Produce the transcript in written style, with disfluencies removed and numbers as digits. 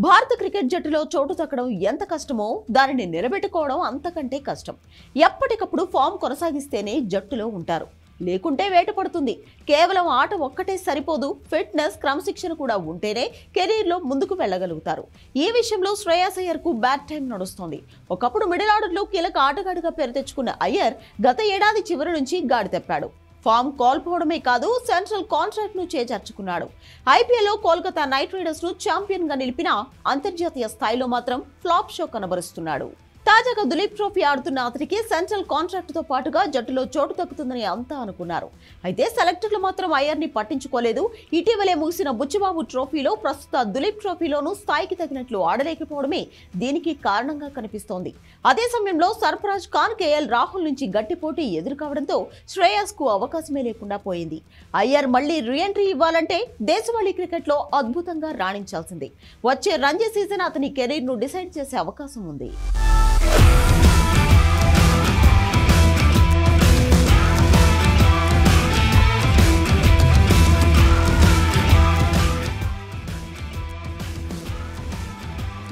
భారత క్రికెట్ జట్టులో చోటు దక్కడం ఎంత కష్టమో దానిని నిలబెట్టుకోవడం అంతకంటే కష్టం. ఎప్పటికప్పుడు ఫామ్ కొనసాగిస్తేనే జట్టులో ఉంటారు, లేకుంటే వేట పడుతుంది. కేవలం ఆట ఒక్కటే సరిపోదు, ఫిట్నెస్ క్రమశిక్షణ కూడా ఉంటేనే కెరీర్లో ముందుకు వెళ్ళగలుగుతారు. ఈ విషయంలో శ్రేయస్ అయ్యర్ కు బ్యాడ్ టైం నడుస్తోంది. ఒకప్పుడు మిడిల్ ఆర్డర్లో కీలక ఆటగాడిగా పేరు తెచ్చుకున్న అయ్యర్ గత ఏడాది చివరి నుంచి గాడి తెప్పాడు. ఫామ్ కోల్పోవడమే కాదు, సెంట్రల్ కాంట్రాక్ట్ ను చేజార్చుకున్నాడు. ఐపీఎల్లో కోల్కతా నైట్ రైడర్స్ ను ఛాంపియన్ గా నిలిపిన అంతర్జాతీయ స్థాయిలో మాత్రం ఫ్లాప్ షో కనబరుస్తున్నాడు. తాజాగా దులీప్ ట్రోఫీ ఆడుతున్న అతనికి సెంట్రల్ కాంట్రాక్ట్ తో పాటుగా జట్టులో చోటు దక్కుతుందని అంతా అనుకున్నారు. అయితే సెలెక్టర్లు మాత్రం అయ్యర్ ని పట్టించుకోలేదు. ఇటీవలే ముగిసిన బుచ్చిబాబు ట్రోఫీలో ప్రస్తుత దులీప్ ట్రోఫీలోనూ స్థాయికి తగినట్లు ఆడలేకపోవడమే దీనికి కారణంగా కనిపిస్తోంది. అదే సమయంలో సర్ఫరాజ్ ఖాన్, కేఎల్ రాహుల్ నుంచి గట్టి పోటీ ఎదురు కావడంతో శ్రేయస్ కు అవకాశమే లేకుండా పోయింది. అయ్యర్ మళ్లీ రీఎంట్రీ ఇవ్వాలంటే దేశవాళీ క్రికెట్ లో అద్భుతంగా రాణించాల్సిందే. వచ్చే రంజీ సీజన్ అతని కెరీర్ ను డిసైడ్ చేసే అవకాశం ఉంది.